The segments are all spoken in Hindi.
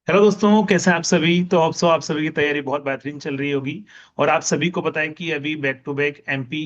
हेलो दोस्तों, कैसे हैं आप सभी। तो आप सभी की तैयारी बहुत बेहतरीन चल रही होगी। और आप सभी को पता है कि अभी बैक टू बैक एमपी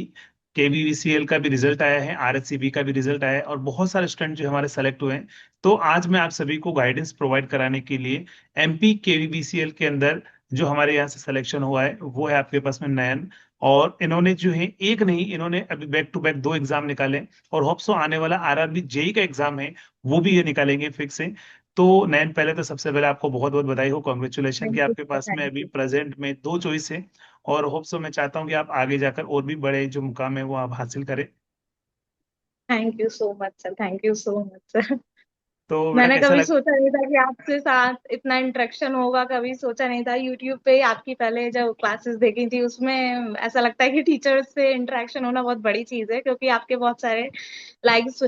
केवीवीसीएल का भी रिजल्ट आया है, आरएचसीबी का भी रिजल्ट आया है, और बहुत सारे स्टूडेंट जो हमारे सेलेक्ट हुए हैं। तो आज मैं आप सभी को गाइडेंस प्रोवाइड कराने के लिए एमपी केवीवीसीएल के अंदर जो हमारे यहाँ से सिलेक्शन हुआ है वो है आपके पास में नयन। और इन्होंने जो है एक नहीं, इन्होंने अभी बैक टू बैक दो एग्जाम निकाले। और होप्सो आने वाला आरआरबी जेई का एग्जाम है, वो भी ये निकालेंगे फिक्स से। तो नयन, पहले तो सबसे पहले आपको बहुत बहुत बधाई हो, कॉन्ग्रेचुलेशन कि थैंक यू आपके सर, पास में थैंक अभी यू। प्रेजेंट में दो चॉइस है। और होप सो मैं चाहता हूँ कि आप आगे जाकर और भी बड़े जो मुकाम है वो आप हासिल करें। Thank you so much sir, thank you so much sir. तो बेटा मैंने कैसा कभी लग। सोचा नहीं था कि आपसे साथ इतना इंटरेक्शन होगा, कभी सोचा नहीं था। यूट्यूब पे आपकी पहले जो क्लासेस देखी थी उसमें ऐसा लगता है कि टीचर्स से इंटरेक्शन होना बहुत बड़ी चीज है, क्योंकि आपके बहुत सारे लाइक्स,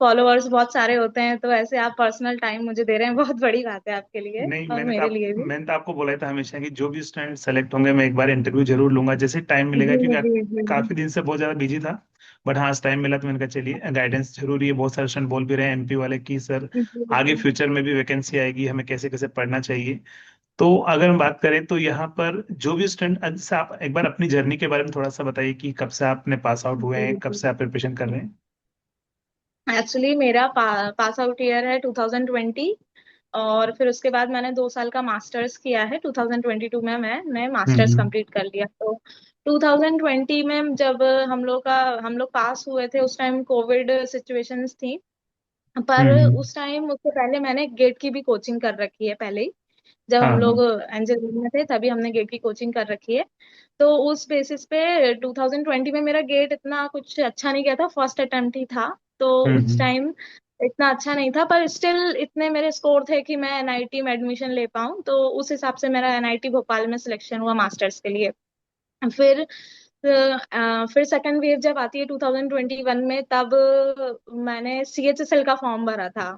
फॉलोअर्स बहुत सारे होते हैं। तो ऐसे आप पर्सनल टाइम मुझे दे रहे हैं, बहुत बड़ी बात है आपके लिए नहीं, और मेरे लिए भी। मैंने तो आपको बोला था हमेशा कि जो भी स्टूडेंट सेलेक्ट होंगे मैं एक बार इंटरव्यू जरूर लूंगा जैसे टाइम मिलेगा, जी क्योंकि जी जी। काफी दिन से बहुत ज्यादा बिजी था। बट हाँ, आज टाइम मिला तो मैंने कहा चलिए गाइडेंस जरूरी है। बहुत सारे स्टूडेंट बोल भी रहे हैं एमपी वाले की सर जी आगे जी। फ्यूचर में भी वैकेंसी आएगी, हमें कैसे कैसे पढ़ना चाहिए। तो अगर हम बात करें तो यहाँ पर जो भी स्टूडेंट, अच्छा आप एक बार अपनी जर्नी के बारे में थोड़ा सा बताइए कि कब से आपने पास आउट हुए हैं, कब जी। से आप प्रिपरेशन कर रहे हैं। एक्चुअली मेरा पास आउट ईयर है 2020। और फिर उसके बाद मैंने 2 साल का मास्टर्स किया है। 2022 में मैंने मास्टर्स हम्म। कंप्लीट कर लिया। तो 2020 में जब हम लोग पास हुए थे, उस टाइम कोविड सिचुएशंस थी। पर हम्म। उस टाइम, उससे पहले मैंने गेट की भी कोचिंग कर रखी है पहले ही। जब हाँ हम लोग हाँ। इंजीनियरिंग में थे तभी हमने गेट की कोचिंग कर रखी है। तो उस बेसिस पे 2020 में मेरा गेट इतना कुछ अच्छा नहीं गया था, फर्स्ट अटेम्प्ट ही था। तो उस हम्म। टाइम इतना अच्छा नहीं था, पर स्टिल इतने मेरे स्कोर थे कि मैं एनआईटी में एडमिशन ले पाऊँ। तो उस हिसाब से मेरा एनआईटी भोपाल में सिलेक्शन हुआ मास्टर्स के लिए। फिर फिर सेकंड वेव जब आती है 2021 में, तब मैंने सीएचएसएल का फॉर्म भरा था।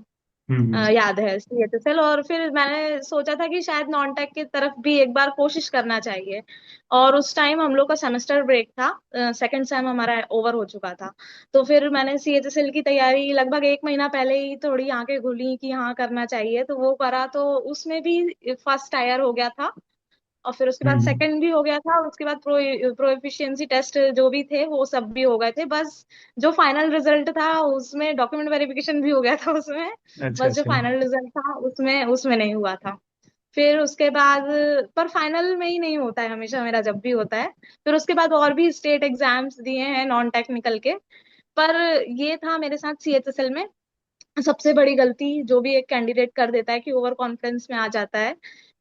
हम्म। याद है, सीएचएसएल। और फिर मैंने सोचा था कि शायद नॉन टेक की तरफ भी एक बार कोशिश करना चाहिए। और उस टाइम हम लोग का सेमेस्टर ब्रेक था, सेकंड सेम हमारा ओवर हो चुका था। तो फिर मैंने सीएचएसएल की तैयारी लगभग 1 महीना पहले ही थोड़ी आंखें खुली कि हाँ करना चाहिए, तो वो करा। तो उसमें भी फर्स्ट टायर हो गया था, और फिर उसके बाद हम्म। सेकंड भी हो गया था। उसके बाद प्रोएफिशिएंसी टेस्ट जो भी थे वो सब भी हो गए थे। बस जो फाइनल रिजल्ट था उसमें डॉक्यूमेंट वेरिफिकेशन भी हो गया था उसमें। अच्छा बस जो अच्छा। फाइनल रिजल्ट था उसमें उसमें नहीं हुआ था। फिर उसके बाद, पर फाइनल में ही नहीं होता है हमेशा, मेरा जब भी होता है। फिर उसके बाद और भी स्टेट एग्जाम्स दिए हैं नॉन टेक्निकल के। पर ये था मेरे साथ सीएचएसएल में सबसे बड़ी गलती, जो भी एक कैंडिडेट कर देता है, कि ओवर कॉन्फिडेंस में आ जाता है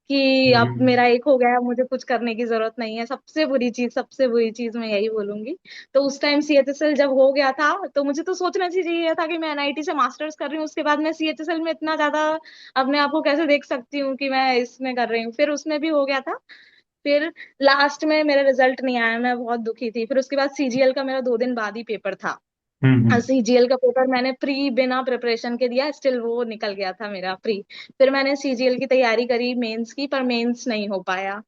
कि अब हम्म। मेरा एक हो गया, मुझे कुछ करने की जरूरत नहीं है। सबसे बुरी चीज, सबसे बुरी चीज मैं यही बोलूंगी। तो उस टाइम सीएचएसएल जब हो गया था तो मुझे तो सोचना चाहिए था कि मैं एनआईटी से मास्टर्स कर रही हूँ, उसके बाद मैं सीएचएसएल में इतना ज्यादा अपने आप को कैसे देख सकती हूँ कि मैं इसमें कर रही हूँ। फिर उसमें भी हो गया था। फिर लास्ट में मेरा रिजल्ट नहीं आया, मैं बहुत दुखी थी। फिर उसके बाद सीजीएल का मेरा 2 दिन बाद ही पेपर था। हम्म। सीजीएल का पेपर मैंने प्री बिना प्रिपरेशन के दिया, स्टिल वो निकल गया था मेरा प्री। फिर मैंने सीजीएल की तैयारी करी मेंस की, पर मेंस नहीं हो पाया।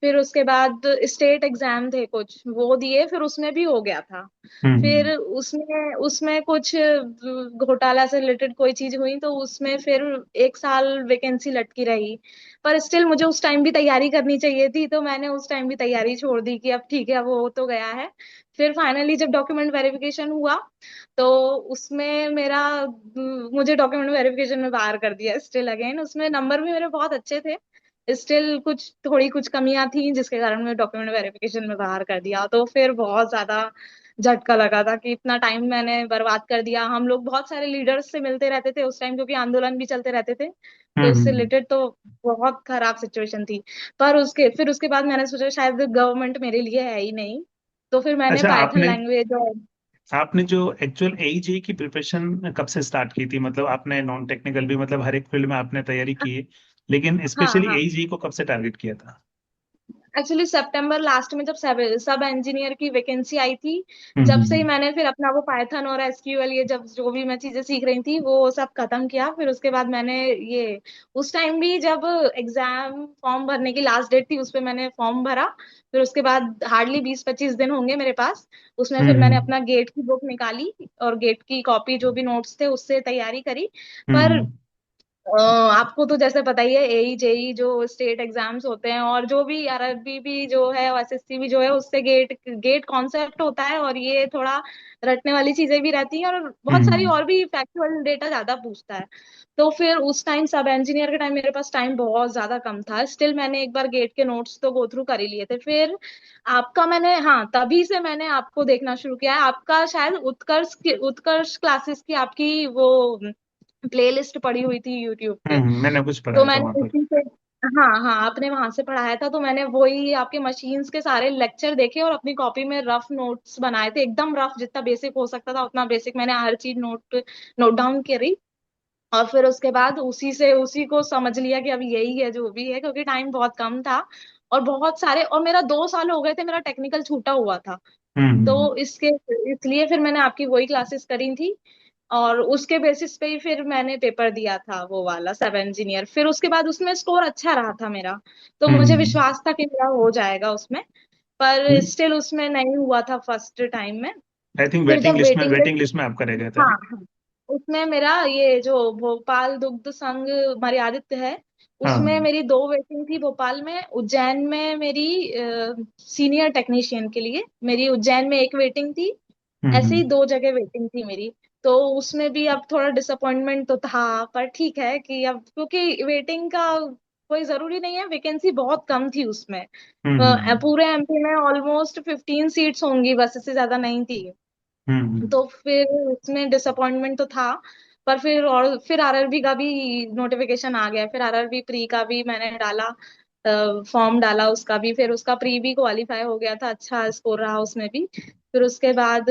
फिर उसके बाद स्टेट एग्जाम थे कुछ, वो दिए, फिर उसमें भी हो गया था। हम्म। फिर उसमें उसमें कुछ घोटाला से रिलेटेड कोई चीज हुई, तो उसमें फिर 1 साल वैकेंसी लटकी रही। पर स्टिल मुझे उस टाइम भी तैयारी करनी चाहिए थी, तो मैंने उस टाइम भी तैयारी छोड़ दी कि अब ठीक है, अब वो तो गया है। फिर फाइनली जब डॉक्यूमेंट वेरिफिकेशन हुआ, तो उसमें मुझे डॉक्यूमेंट वेरिफिकेशन में बाहर कर दिया स्टिल अगेन। उसमें नंबर भी मेरे बहुत अच्छे थे, स्टिल कुछ कमियां थी जिसके कारण मैं डॉक्यूमेंट वेरिफिकेशन में बाहर कर दिया। तो फिर बहुत ज्यादा झटका लगा था कि इतना टाइम मैंने बर्बाद कर दिया। हम लोग बहुत सारे लीडर्स से मिलते रहते थे उस टाइम, क्योंकि आंदोलन भी चलते रहते थे। तो उससे हम्म। रिलेटेड तो बहुत खराब सिचुएशन थी। पर उसके बाद मैंने सोचा शायद गवर्नमेंट मेरे लिए है ही नहीं। तो फिर मैंने अच्छा, पाइथन आपने लैंग्वेज और आपने जो एक्चुअल एईजी की प्रिपरेशन कब से स्टार्ट की थी, मतलब आपने नॉन टेक्निकल भी मतलब हर एक फील्ड में आपने तैयारी की है, लेकिन हाँ स्पेशली हाँ। एईजी को कब से टारगेट किया था। एक्चुअली सितंबर लास्ट में जब सब सब इंजीनियर की वैकेंसी आई थी, जब से ही हम्म। मैंने फिर अपना वो पाइथन और एसक्यूएल, ये जब जो भी मैं चीजें सीख रही थी वो सब खत्म किया। फिर उसके बाद मैंने ये, उस टाइम भी जब एग्जाम फॉर्म भरने की लास्ट डेट थी उस पे मैंने फॉर्म भरा। फिर उसके बाद हार्डली 20-25 दिन होंगे मेरे पास, उसमें फिर मैंने हम्म। अपना गेट की बुक निकाली और गेट की कॉपी, जो भी नोट्स थे उससे तैयारी करी। पर हम्म। आपको तो जैसे पता ही है, एई जेई जो स्टेट एग्जाम्स होते हैं, और जो भी आरआरबी भी जो है, और एसएससी भी जो है, उससे गेट गेट कॉन्सेप्ट होता है, और ये थोड़ा रटने वाली चीजें भी रहती हैं, और बहुत सारी हम्म और भी फैक्चुअल डेटा ज्यादा पूछता है। तो फिर उस टाइम सब इंजीनियर के टाइम मेरे पास टाइम बहुत ज्यादा कम था। स्टिल मैंने एक बार गेट के नोट्स तो गो थ्रू कर ही लिए थे। फिर आपका मैंने, हाँ, तभी से मैंने आपको देखना शुरू किया है। आपका शायद उत्कर्ष क्लासेस की आपकी वो प्लेलिस्ट पड़ी हुई थी यूट्यूब पे। मैंने कुछ तो पढ़ाया था मैंने वहां पर। उसी से, हाँ हाँ, आपने वहां से पढ़ाया था, तो मैंने वही आपके मशीन्स के सारे लेक्चर देखे और अपनी कॉपी में रफ नोट्स बनाए थे, एकदम रफ, जितना बेसिक हो सकता था उतना बेसिक मैंने हर चीज नोट नोट डाउन करी। और फिर उसके बाद उसी से उसी को समझ लिया कि अब यही है जो भी है, क्योंकि टाइम बहुत कम था। और बहुत सारे, और मेरा 2 साल हो गए थे मेरा टेक्निकल छूटा हुआ था। हम्म तो इसके इसलिए फिर मैंने आपकी वही क्लासेस करी थी। और उसके बेसिस पे ही फिर मैंने पेपर दिया था वो वाला सब इंजीनियर। फिर उसके बाद उसमें स्कोर अच्छा रहा था मेरा, तो मुझे हम्म विश्वास था कि मेरा हो जाएगा उसमें। पर स्टिल उसमें नहीं हुआ था फर्स्ट टाइम में। आई थिंक फिर जब वेटिंग वेटिंग लिस्ट, लिस्ट में आपका रह गया था हाँ ना। हाँ, उसमें मेरा ये जो भोपाल दुग्ध संघ मर्यादित है, उसमें हाँ। मेरी 2 वेटिंग थी। भोपाल में, उज्जैन में मेरी सीनियर टेक्नीशियन के लिए मेरी उज्जैन में एक वेटिंग थी। ऐसे ही हम्म 2 जगह वेटिंग थी मेरी। तो उसमें भी अब थोड़ा डिसअपॉइंटमेंट तो था, पर ठीक है कि अब क्योंकि वेटिंग का कोई जरूरी नहीं है, वैकेंसी बहुत कम थी उसमें। हम्म पूरे एमपी में ऑलमोस्ट 15 सीट्स होंगी बस, इससे ज्यादा नहीं थी। हम्म तो फिर उसमें डिसअपॉइंटमेंट तो था। पर फिर, और फिर आरआरबी का भी नोटिफिकेशन आ गया, फिर आरआरबी प्री का भी मैंने डाला, फॉर्म डाला उसका भी। फिर उसका प्री भी क्वालिफाई हो गया था, अच्छा स्कोर रहा उसमें भी। फिर उसके बाद,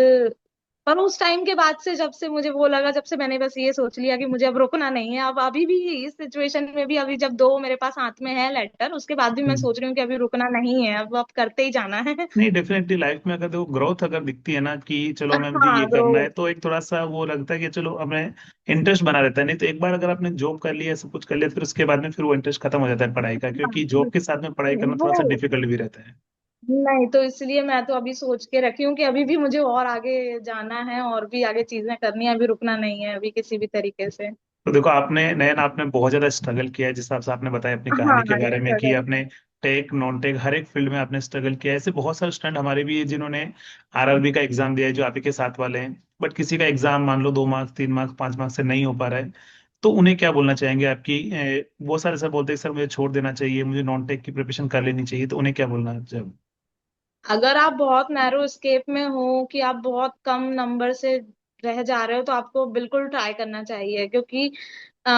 पर उस टाइम के बाद से, जब से मुझे वो लगा, जब से मैंने बस ये सोच लिया कि मुझे अब रुकना नहीं है। अब अभी भी इस सिचुएशन में भी, अभी जब 2 मेरे पास हाथ में है लेटर, उसके बाद भी मैं हम्म। सोच रही हूँ कि अभी रुकना नहीं है, अब करते ही जाना है। नहीं, डेफिनेटली लाइफ में अगर देखो ग्रोथ अगर दिखती है ना कि चलो हमें मुझे हाँ ये करना है, तो, तो एक थोड़ा सा वो लगता है कि चलो हमें इंटरेस्ट बना रहता है। नहीं तो एक बार अगर आपने जॉब कर लिया, सब कुछ कर लिया, फिर उसके बाद में फिर वो इंटरेस्ट खत्म हो जाता है पढ़ाई का, क्योंकि जॉब के साथ में पढ़ाई करना थोड़ा सा वो डिफिकल्ट भी रहता है। नहीं, तो इसलिए मैं तो अभी सोच के रखी हूँ कि अभी भी मुझे और आगे जाना है, और भी आगे चीजें करनी है, अभी रुकना नहीं है अभी किसी भी तरीके से। तो देखो आपने नयन, आपने बहुत ज्यादा स्ट्रगल किया है, जिस हिसाब से आपने बताया अपनी कहानी के हाँ, बारे में कि स्ट्रगल। आपने टेक नॉन टेक हर एक फील्ड में आपने स्ट्रगल किया है। ऐसे बहुत सारे स्टूडेंट हमारे भी हैं जिन्होंने आरआरबी का एग्जाम दिया है, जो आप ही के साथ वाले हैं, बट किसी का एग्जाम मान लो 2 मार्क्स 3 मार्क्स 5 मार्क्स से नहीं हो पा रहा है। तो उन्हें क्या बोलना चाहेंगे आपकी वो सारे सर बोलते हैं सर मुझे छोड़ देना चाहिए, मुझे नॉन टेक की प्रिपरेशन कर लेनी चाहिए, तो उन्हें क्या बोलना है जब। अगर आप बहुत नैरो स्केप में हो, कि आप बहुत कम नंबर से रह जा रहे हो, तो आपको बिल्कुल ट्राई करना चाहिए। क्योंकि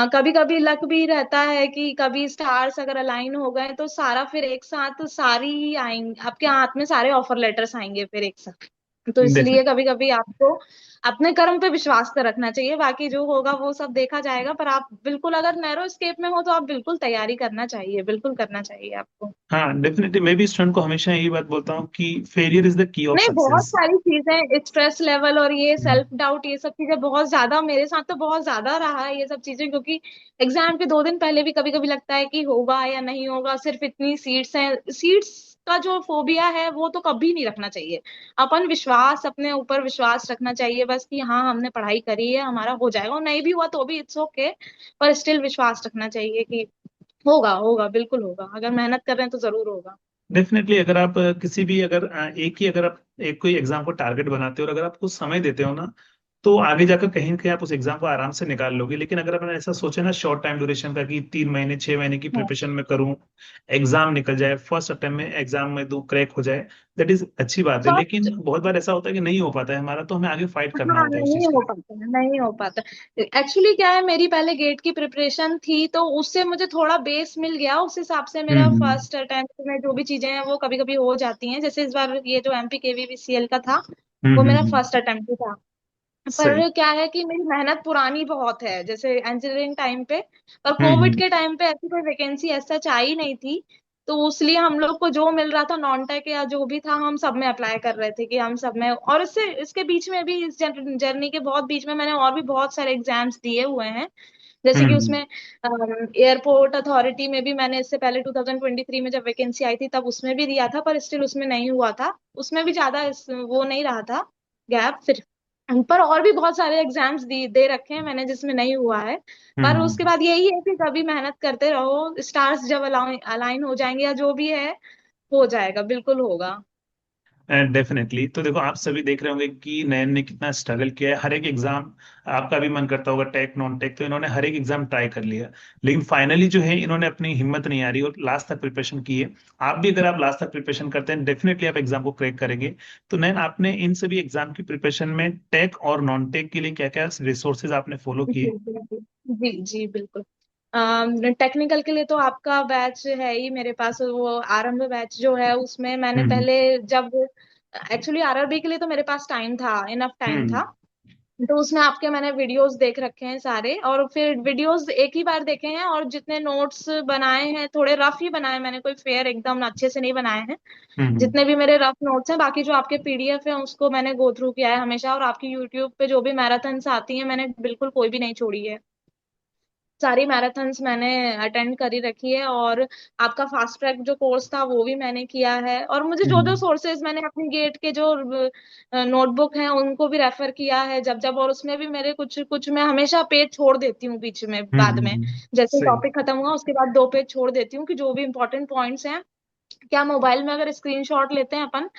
कभी कभी लक भी रहता है कि कभी स्टार्स अगर अलाइन हो गए, तो सारा फिर एक साथ, सारी आएंगे आपके हाथ में, सारे ऑफर लेटर्स आएंगे फिर एक साथ। तो इसलिए कभी कभी आपको अपने कर्म पे विश्वास कर रखना चाहिए, बाकी जो होगा वो सब देखा जाएगा। पर आप बिल्कुल, अगर नैरो स्केप में हो, तो आप बिल्कुल तैयारी करना चाहिए, बिल्कुल करना चाहिए आपको। हाँ, डेफिनेटली मैं भी स्टूडेंट को हमेशा यही बात बोलता हूँ कि failure is the key of नहीं, बहुत सक्सेस। सारी चीजें, स्ट्रेस लेवल और ये सेल्फ डाउट, ये सब चीजें बहुत ज्यादा मेरे साथ तो बहुत ज्यादा रहा है ये सब चीजें। क्योंकि एग्जाम के 2 दिन पहले भी कभी कभी लगता है कि होगा या नहीं होगा, सिर्फ इतनी सीट्स हैं। सीट्स का जो फोबिया है वो तो कभी नहीं रखना चाहिए। अपन विश्वास, अपने ऊपर विश्वास रखना चाहिए बस, कि हाँ, हमने पढ़ाई करी है, हमारा हो जाएगा, और नहीं भी हुआ तो भी इट्स ओके। पर स्टिल विश्वास रखना चाहिए कि होगा, होगा, बिल्कुल होगा। अगर मेहनत कर रहे हैं तो जरूर होगा। डेफिनेटली अगर आप किसी भी अगर एक ही अगर आप एक कोई एग्जाम को टारगेट बनाते हो और अगर आप कुछ समय देते हो ना, तो आगे जाकर कहीं ना कहीं आप उस एग्जाम को आराम से निकाल लोगे। लेकिन अगर आपने ऐसा सोचे ना शॉर्ट टाइम ड्यूरेशन का कि 3 महीने 6 महीने की हाँ प्रिपरेशन में करूं, एग्जाम निकल जाए, फर्स्ट अटेम्प्ट में एग्जाम में दो क्रैक हो जाए, दैट इज अच्छी बात है। फर्स्ट, लेकिन बहुत बार ऐसा होता है कि नहीं हो पाता है हमारा, तो हमें आगे फाइट करना हाँ, होता है उस चीज नहीं के हो लिए। पाता है, नहीं हो पाता। एक्चुअली क्या है, मेरी पहले गेट की प्रिपरेशन थी, तो उससे मुझे थोड़ा बेस मिल गया। उस हिसाब से मेरा हम्म फर्स्ट अटेम्प्ट में जो भी चीजें हैं वो कभी कभी हो जाती हैं। जैसे इस बार ये जो एमपी केवीवीसीएल का था, वो मेरा हम्म। फर्स्ट अटेम्प्ट ही था। सही। पर क्या है कि मेरी मेहनत पुरानी बहुत है, जैसे इंजीनियरिंग टाइम पे। और कोविड हम्म के टाइम पे ऐसी कोई वैकेंसी ऐसा चाहिए नहीं थी। तो इसलिए हम लोग को जो मिल रहा था नॉन टेक या जो भी था, हम सब में अप्लाई कर रहे थे कि हम सब में। और इससे इसके बीच में भी, इस जर्नी के बहुत बीच में, मैंने और भी बहुत सारे एग्जाम्स दिए हुए हैं। जैसे कि हम्म उसमें एयरपोर्ट अथॉरिटी में भी मैंने इससे पहले 2023 में जब वैकेंसी आई थी तब उसमें भी दिया था, पर स्टिल उसमें नहीं हुआ था। उसमें भी ज्यादा वो नहीं रहा था गैप। फिर पर और भी बहुत सारे एग्जाम्स दे रखे हैं मैंने जिसमें नहीं हुआ है। पर उसके हम्म। बाद यही है कि कभी मेहनत करते रहो, स्टार्स जब अलाइन हो जाएंगे या जो भी है, हो जाएगा, बिल्कुल होगा। डेफिनेटली। तो देखो, आप सभी देख रहे होंगे कि नयन ने कितना स्ट्रगल किया है हर एक एग्जाम। आपका भी मन करता होगा टेक नॉन टेक, तो इन्होंने हर एक एग्जाम ट्राई कर लिया, लेकिन फाइनली जो है इन्होंने अपनी हिम्मत नहीं आ रही और लास्ट तक प्रिपरेशन की है। आप भी अगर आप लास्ट तक प्रिपरेशन करते हैं, डेफिनेटली आप एग्जाम को क्रैक करेंगे। तो नयन, आपने इन सभी एग्जाम की प्रिपरेशन में टेक और नॉन टेक के लिए क्या क्या रिसोर्सेज आपने फॉलो जी किए? बिल्कुल। जी जी बिल्कुल। टेक्निकल के लिए तो आपका बैच है ही मेरे पास, वो आरंभ बैच जो है उसमें मैंने हम्म। पहले, जब एक्चुअली आरआरबी के लिए तो मेरे पास टाइम था, इनफ टाइम हम्म। था। तो उसमें आपके मैंने वीडियोस देख रखे हैं सारे, और फिर वीडियोस एक ही बार देखे हैं, और जितने नोट्स बनाए हैं थोड़े रफ ही बनाए हैं मैंने, कोई फेयर एकदम अच्छे से नहीं बनाए हैं। हम्म। जितने भी मेरे रफ नोट्स हैं, बाकी जो आपके पीडीएफ है उसको मैंने गो थ्रू किया है हमेशा, और आपकी यूट्यूब पे जो भी मैराथन्स आती हैं मैंने बिल्कुल कोई भी नहीं छोड़ी है। सारी मैराथन्स मैंने अटेंड करी रखी है। और आपका फास्ट ट्रैक जो कोर्स था वो भी मैंने किया है। और मुझे जो जो हम्म। सोर्सेज, मैंने अपनी गेट के जो नोटबुक हैं उनको भी रेफर किया है जब जब, और उसमें भी मेरे कुछ कुछ मैं हमेशा पेज छोड़ देती हूँ बीच में, बाद में जैसे सही। टॉपिक खत्म हुआ उसके बाद 2 पेज छोड़ देती हूँ, कि जो भी इंपॉर्टेंट पॉइंट्स हैं, क्या मोबाइल में अगर स्क्रीनशॉट लेते हैं अपन,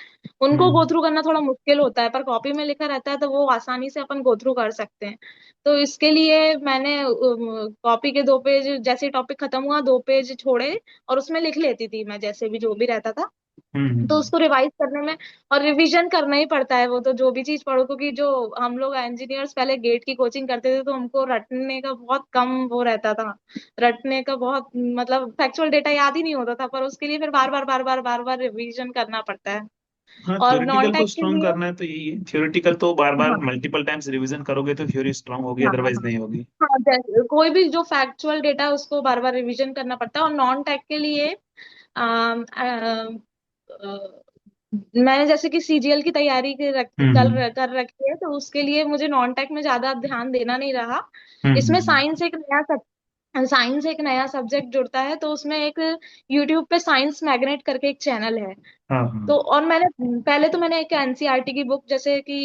उनको गो हम्म। थ्रू करना थोड़ा मुश्किल होता है, पर कॉपी में लिखा रहता है तो वो आसानी से अपन गो थ्रू कर सकते हैं। तो इसके लिए मैंने कॉपी के 2 पेज, जैसे टॉपिक खत्म हुआ 2 पेज छोड़े, और उसमें लिख लेती थी मैं जैसे भी जो भी रहता था। तो हम्म। उसको रिवाइज करने में और रिवीजन करना ही पड़ता है, वो तो जो भी चीज पढ़ो, क्योंकि जो हम लोग इंजीनियर्स पहले गेट की कोचिंग करते थे तो हमको रटने का बहुत कम वो रहता था। रटने का बहुत, मतलब फैक्चुअल डेटा याद ही नहीं होता था, पर उसके लिए फिर बार बार बार बार बार बार रिवीजन करना पड़ता है। हाँ, और नॉन थ्योरेटिकल को टेक के स्ट्रॉन्ग लिए, करना है तो यही है, थ्योरेटिकल तो बार बार हाँ मल्टीपल टाइम्स रिवीजन करोगे तो थ्योरी स्ट्रांग होगी, हाँ अदरवाइज हाँ नहीं होगी। हाँ, कोई भी जो फैक्चुअल डेटा है उसको बार बार रिवीजन करना पड़ता है। और नॉन टेक के लिए अम, मैंने जैसे कि सीजीएल की तैयारी हम्म। कर रखी है, तो उसके लिए मुझे नॉन टेक में ज्यादा ध्यान देना नहीं रहा। इसमें हम्म। साइंस एक नया सब्जेक्ट जुड़ता है, तो उसमें एक यूट्यूब पे साइंस मैग्नेट करके एक चैनल है। हाँ हाँ। तो और मैंने पहले तो मैंने एक एनसीईआरटी की बुक, जैसे कि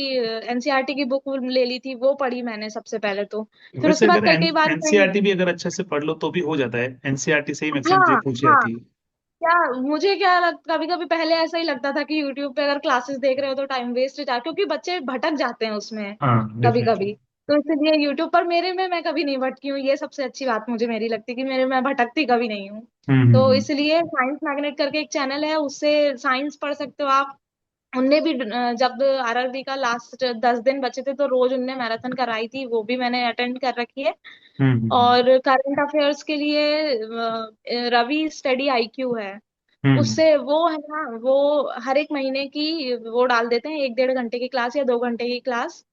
एनसीईआरटी की बुक ले ली थी, वो पढ़ी मैंने सबसे पहले तो। फिर वैसे उसके बाद अगर कई कई बार कहीं, एनसीईआरटी भी अगर अच्छे से पढ़ लो तो भी हो जाता है, एनसीईआरटी से ही मैक्सिमम हाँ चीज पूछी हाँ, जाती है। क्या मुझे क्या कभी कभी पहले ऐसा ही लगता था कि यूट्यूब पे अगर क्लासेस देख रहे हो तो टाइम वेस्ट जा, क्योंकि बच्चे भटक जाते हैं उसमें हाँ, कभी डेफिनेटली। कभी। तो इसलिए यूट्यूब पर मेरे में मैं कभी नहीं भटकी हूँ, ये सबसे अच्छी बात मुझे मेरी लगती है कि मेरे मैं भटकती कभी नहीं हूँ। तो हम्म। इसलिए साइंस मैग्नेट करके एक चैनल है, उससे साइंस पढ़ सकते हो आप। उनने भी जब आरआरबी का लास्ट 10 दिन बचे थे तो रोज उनने मैराथन कराई थी, वो भी मैंने अटेंड कर रखी है। हम्म। और करंट अफेयर्स के लिए रवि स्टडी आईक्यू है, हम्म। उससे वो है ना, वो हर एक महीने की वो डाल देते हैं, 1-1.5 घंटे की क्लास या 2 घंटे की क्लास।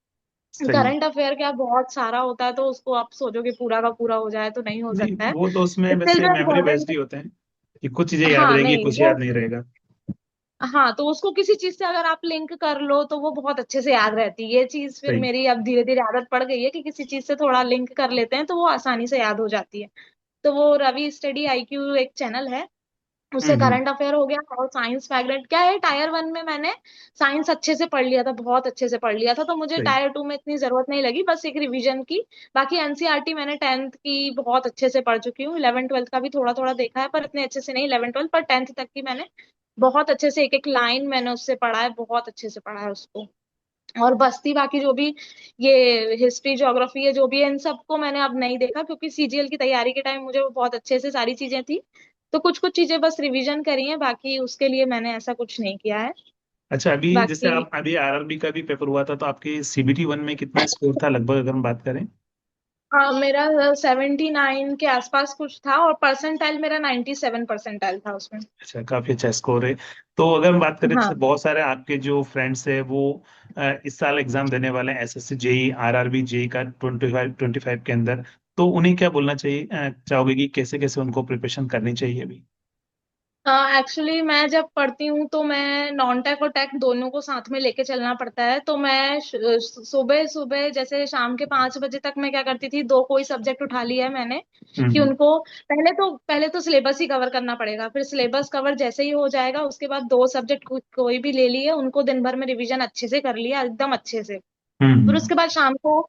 सही। करंट अफेयर क्या बहुत सारा होता है, तो उसको आप सोचो कि पूरा का पूरा हो जाए तो नहीं हो नहीं, सकता है। वो तो उसमें स्टिल वैसे जो मेमोरी बेस्ड इम्पोर्टेंट, ही होते हैं कि कुछ चीजें याद हाँ रहेगी, नहीं कुछ वो, याद नहीं रहेगा। हाँ तो उसको किसी चीज से अगर आप लिंक कर लो तो वो बहुत अच्छे से याद रहती है। ये चीज फिर सही। मेरी अब धीरे धीरे आदत पड़ गई है कि किसी चीज से थोड़ा लिंक कर लेते हैं तो वो आसानी से याद हो जाती है। तो वो रवि स्टडी आईक्यू एक चैनल है, उससे हम्म। करंट अफेयर हो गया। और साइंस मैग्नेट क्या है, टायर 1 में मैंने साइंस अच्छे से पढ़ लिया था, बहुत अच्छे से पढ़ लिया था, तो मुझे सही। टायर 2 में इतनी जरूरत नहीं लगी, बस एक रिवीजन की। बाकी एनसीईआरटी मैंने 10th की बहुत अच्छे से पढ़ चुकी हूँ, 11th 12th का भी थोड़ा थोड़ा देखा है, पर इतने अच्छे से नहीं 11th 12th, पर 10th तक की मैंने बहुत अच्छे से एक एक लाइन मैंने उससे पढ़ा है, बहुत अच्छे से पढ़ा है उसको। और बस्ती बाकी जो भी ये हिस्ट्री ज्योग्राफी है जो भी है, इन सबको मैंने अब नहीं देखा, क्योंकि सीजीएल की तैयारी के टाइम मुझे वो बहुत अच्छे से सारी चीजें थी। तो कुछ कुछ चीजें बस रिवीजन करी हैं, बाकी उसके लिए मैंने ऐसा कुछ नहीं किया है। अच्छा, अभी जैसे बाकी आप अभी आरआरबी का भी पेपर हुआ था, तो आपके सीबीटी वन में कितना स्कोर था लगभग, अगर हम बात करें? मेरा 79 के आसपास कुछ था, और परसेंटाइल मेरा 97 परसेंटाइल था उसमें। अच्छा, काफी अच्छा स्कोर है। तो अगर हम बात करें, जैसे हाँ बहुत सारे आपके जो फ्रेंड्स हैं वो इस साल एग्जाम देने वाले हैं, एसएससी जेई आरआरबी जेई का 25 के अंदर, तो उन्हें क्या बोलना चाहिए, चाहोगे कि कैसे कैसे उनको प्रिपरेशन करनी चाहिए अभी? एक्चुअली मैं जब पढ़ती हूँ तो मैं नॉन टेक और टेक दोनों को साथ में लेके चलना पड़ता है, तो मैं सुबह सुबह जैसे शाम के 5 बजे तक मैं क्या करती थी, दो कोई सब्जेक्ट उठा लिया है मैंने, कि हम्म। उनको पहले तो सिलेबस ही कवर करना पड़ेगा, फिर सिलेबस कवर जैसे ही हो जाएगा उसके बाद 2 सब्जेक्ट कोई भी ले लिए, उनको दिन भर में रिवीजन अच्छे से कर लिया, एकदम अच्छे से। फिर हम्म। उसके बाद शाम को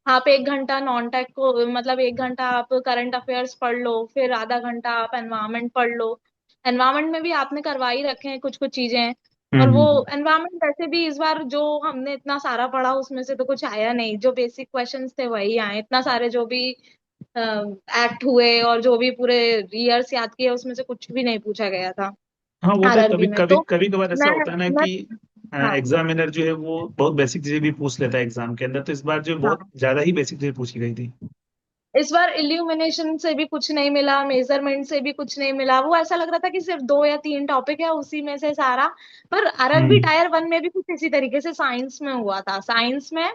आप 1 घंटा नॉन टेक को, मतलब 1 घंटा आप करंट अफेयर्स पढ़ लो, फिर आधा घंटा आप एनवायरमेंट पढ़ लो। एनवायरमेंट में भी आपने करवा ही रखे हैं कुछ कुछ चीजें। और वो हम्म। एनवायरमेंट वैसे भी इस बार जो हमने इतना सारा पढ़ा उसमें से तो कुछ आया नहीं, जो बेसिक क्वेश्चंस थे वही आए। इतना सारे जो भी एक्ट हुए और जो भी पूरे ईयर्स याद किए उसमें से कुछ भी नहीं पूछा गया था हाँ वो तो आरआरबी कभी में कभी तो। कभी कभार ऐसा मैं होता है ना मैं कि हाँ एग्जामिनर जो है वो बहुत बेसिक चीजें भी पूछ लेता है एग्जाम के अंदर, तो इस बार जो है बहुत हाँ, ज्यादा ही बेसिक चीजें पूछी गई थी। इस बार इल्यूमिनेशन से भी कुछ नहीं मिला, मेजरमेंट से भी कुछ नहीं मिला। वो ऐसा लग रहा था कि सिर्फ 2 या 3 टॉपिक है उसी में से सारा। पर आरआरबी हम्म। टायर 1 में भी कुछ इसी तरीके से साइंस में हुआ था। साइंस में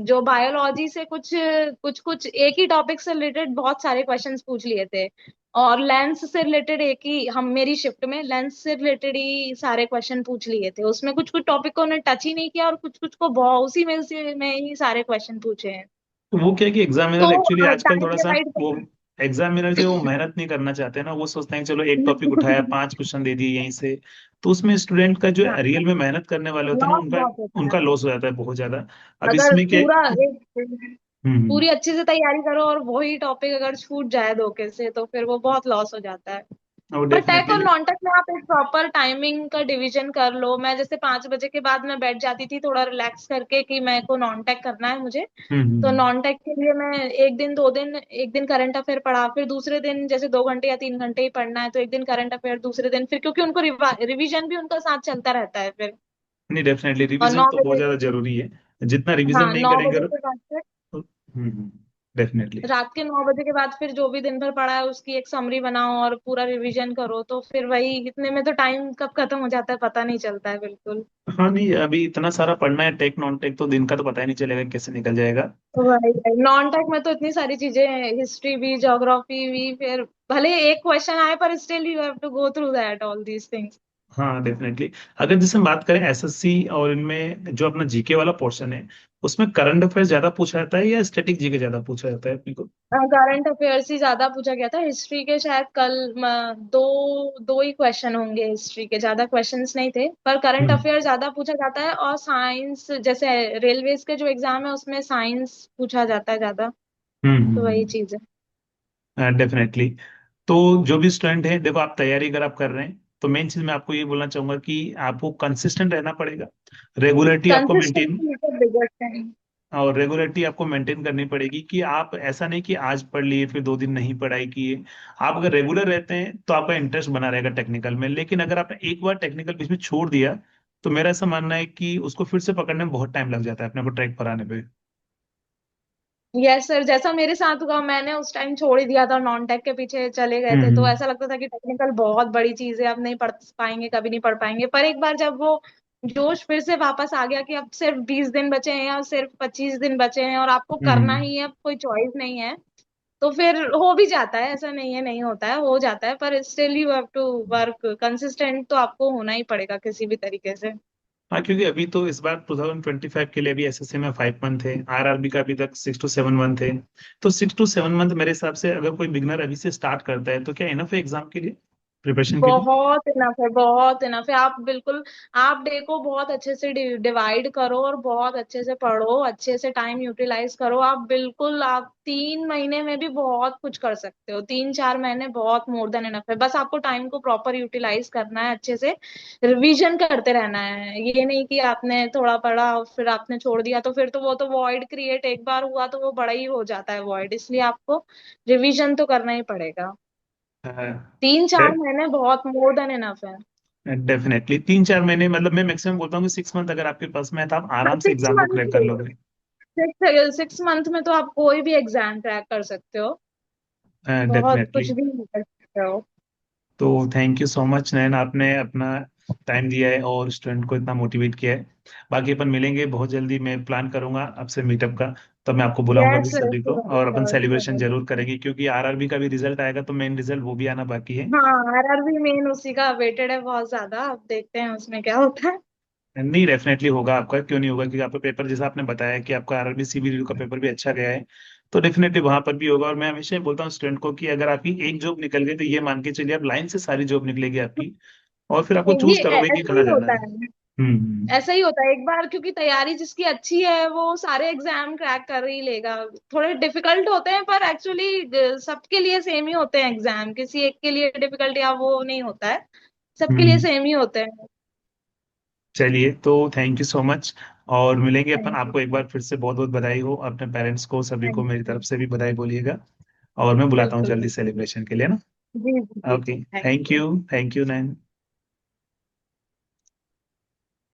जो बायोलॉजी से कुछ कुछ कुछ एक ही टॉपिक से रिलेटेड बहुत सारे क्वेश्चंस पूछ लिए थे। और लेंस से रिलेटेड एक ही, हम मेरी शिफ्ट में लेंस से रिलेटेड ही सारे क्वेश्चन पूछ लिए थे। उसमें कुछ कुछ टॉपिक को उन्हें टच ही नहीं किया और कुछ कुछ को बहुत उसी में ही सारे क्वेश्चन पूछे हैं। तो वो क्या है कि तो एग्जामिनर एक्चुअली आजकल टाइम थोड़ा सा डिवाइड वो एग्जामिनर जो है वो मेहनत नहीं करना चाहते हैं ना, वो सोचते हैं कि चलो एक टॉपिक उठाया 5 क्वेश्चन दे दिए यहीं से। तो उसमें स्टूडेंट का जो हाँ, रियल में मेहनत करने वाले होते हैं ना लॉस उनका बहुत होता है। उनका लॉस हो जाता है बहुत ज्यादा। अब अगर इसमें क्या पूरा एक हम्म। पूरी अच्छे से तैयारी करो और वही टॉपिक अगर छूट जाए धोखे से तो फिर वो बहुत लॉस हो जाता है। और पर टेक और डेफिनेटली। नॉन टेक में आप एक प्रॉपर टाइमिंग का डिवीजन कर लो। मैं जैसे 5 बजे के बाद मैं बैठ जाती थी थोड़ा रिलैक्स करके कि मेरे को नॉन टेक करना है मुझे। तो हम्म। नॉन टेक के लिए मैं एक दिन 2 दिन, एक दिन करंट अफेयर पढ़ा, फिर दूसरे दिन जैसे 2 घंटे या 3 घंटे ही पढ़ना है तो एक दिन करंट अफेयर, दूसरे दिन फिर, क्योंकि उनको रिवीजन भी उनका साथ चलता रहता है फिर। नहीं डेफिनेटली और रिवीजन नौ तो बहुत बजे ज्यादा जरूरी है। जितना रिवीजन हाँ, नहीं नौ करेंगे बजे के बाद फिर डेफिनेटली। रात के 9 बजे के बाद फिर जो भी दिन भर पढ़ा है उसकी एक समरी बनाओ और पूरा रिवीजन करो, तो फिर वही इतने में तो टाइम कब खत्म हो जाता है पता नहीं चलता है बिल्कुल। हाँ नहीं अभी इतना सारा पढ़ना है टेक नॉन टेक, तो दिन का तो पता ही नहीं चलेगा कैसे निकल जाएगा। वही वही नॉन टेक में तो इतनी सारी चीजें हैं, हिस्ट्री भी, ज्योग्राफी भी, फिर भले एक क्वेश्चन आए पर still you have to go through that all these things. हाँ डेफिनेटली। अगर जैसे हम बात करें एसएससी और इनमें जो अपना जीके वाला पोर्शन है, उसमें करंट अफेयर ज्यादा पूछा जाता है या स्टैटिक जीके ज्यादा पूछा जाता है अपने को? करंट अफेयर्स ही ज्यादा पूछा गया था। हिस्ट्री के शायद कल दो दो ही क्वेश्चन होंगे, हिस्ट्री के ज्यादा क्वेश्चंस नहीं थे। पर करंट हम्म। अफेयर ज्यादा पूछा जाता है। और साइंस जैसे रेलवेज के जो एग्जाम है उसमें साइंस पूछा जाता है ज्यादा। तो वही हम्म। चीज है। डेफिनेटली। तो जो भी स्टूडेंट है देखो, आप तैयारी अगर आप कर रहे हैं तो मेन चीज मैं आपको ये बोलना चाहूंगा कि आपको कंसिस्टेंट रहना पड़ेगा। रेगुलरिटी आपको मेंटेन कंसिस्टेंसी तो बिगड़ते हैं। और रेगुलरिटी आपको मेंटेन करनी पड़ेगी कि आप ऐसा नहीं कि आज पढ़ लिए फिर 2 दिन नहीं पढ़ाई किए। आप अगर रेगुलर रहते हैं तो आपका इंटरेस्ट बना रहेगा टेक्निकल में, लेकिन अगर आपने एक बार टेक्निकल बीच में छोड़ दिया तो मेरा ऐसा मानना है कि उसको फिर से पकड़ने में बहुत टाइम लग जाता है अपने को ट्रैक पर आने पे। यस सर, जैसा मेरे साथ हुआ, मैंने उस टाइम छोड़ ही दिया था, नॉन टेक के पीछे चले गए थे। तो हम्म। ऐसा लगता था कि टेक्निकल बहुत बड़ी चीज है, अब नहीं पढ़ पाएंगे, कभी नहीं पढ़ पाएंगे। पर एक बार जब वो जोश फिर से वापस आ गया कि अब सिर्फ 20 दिन बचे हैं या सिर्फ 25 दिन बचे हैं और आपको करना हम्म। ही है, अब कोई चॉइस नहीं है, तो फिर हो भी जाता है। ऐसा नहीं है नहीं होता है, हो जाता है। पर still you have to work consistent, तो आपको होना ही पड़ेगा किसी भी तरीके से। हाँ क्योंकि अभी तो इस बार 2025 के लिए अभी एसएससी में 5 मंथ है, आरआरबी का अभी तक 6 to 7 मंथ है। तो 6 to 7 मंथ मेरे हिसाब से अगर कोई बिगनर अभी से स्टार्ट करता है तो क्या इनफ है एग्जाम के लिए, प्रिपरेशन के लिए? बहुत इनफ है, बहुत इनफ है। आप बिल्कुल, आप डे को बहुत अच्छे से डिवाइड करो और बहुत अच्छे से पढ़ो, अच्छे से टाइम यूटिलाइज करो। आप बिल्कुल, आप 3 महीने में भी बहुत कुछ कर सकते हो। 3-4 महीने बहुत मोर देन इनफ है। बस आपको टाइम को प्रॉपर यूटिलाइज करना है, अच्छे से रिवीजन करते रहना है। ये नहीं कि आपने थोड़ा पढ़ा और फिर आपने छोड़ दिया तो फिर तो वो तो वॉइड क्रिएट एक बार हुआ तो वो बड़ा ही हो जाता है वॉइड। इसलिए आपको रिवीजन तो करना ही पड़ेगा। तीन चार हाँ महीने बहुत मोर देन इनफ है। डेफिनेटली 3 4 महीने, मतलब मैं मैक्सिमम बोलता हूँ कि 6 मंथ अगर आपके पास में है तो आप हाँ, आराम से सिक्स एग्जाम को क्रैक कर मंथ लोगे। 6 मंथ में तो आप कोई भी एग्जाम क्रैक कर सकते हो। बहुत डेफिनेटली। कुछ भी कर सकते हो। तो थैंक यू सो मच नयन, आपने अपना टाइम दिया है और स्टूडेंट को इतना मोटिवेट किया है। बाकी अपन मिलेंगे बहुत जल्दी, मैं प्लान करूंगा आपसे मीटअप का। तो मैं आपको बुलाऊंगा भी यस, सभी को और अपन श्योर सेलिब्रेशन श्योर। जरूर करेंगे, क्योंकि आरआरबी का भी रिजल्ट आएगा तो मेन रिजल्ट वो भी आना बाकी है। हाँ, आरआरबी मेन उसी का वेटेड है बहुत ज्यादा। अब देखते हैं उसमें क्या होता है। नहीं डेफिनेटली होगा आपका, क्यों नहीं होगा, क्योंकि आपका पेपर जैसा आपने बताया कि आपका आरआरबी सीबीडीयू का पेपर भी अच्छा गया है। तो डेफिनेटली वहां पर भी होगा। और मैं हमेशा ही बोलता हूँ स्टूडेंट को कि अगर आपकी एक जॉब निकल गई तो ये मान के चलिए आप लाइन से सारी जॉब निकलेगी आपकी, और फिर आपको चूज ये करोगे कि ऐसा कहाँ ही जाना होता है। है। हम्म। ऐसा ही होता है एक बार, क्योंकि तैयारी जिसकी अच्छी है वो सारे एग्जाम क्रैक कर ही लेगा। थोड़े डिफिकल्ट होते हैं पर एक्चुअली सबके लिए सेम ही होते हैं एग्जाम, किसी एक के लिए डिफिकल्ट या वो नहीं होता है, सबके लिए हम्म। सेम ही होते हैं। चलिए, तो थैंक यू सो मच। और मिलेंगे अपन। Thank you. आपको एक बार फिर से बहुत बहुत बधाई हो, अपने पेरेंट्स को सभी को थैंक मेरी यू। तरफ से भी बधाई बोलिएगा। और मैं बुलाता हूँ बिल्कुल जल्दी बिल्कुल। सेलिब्रेशन के लिए ना। जी जी जी okay. Thank thank you. You, thank you Nain.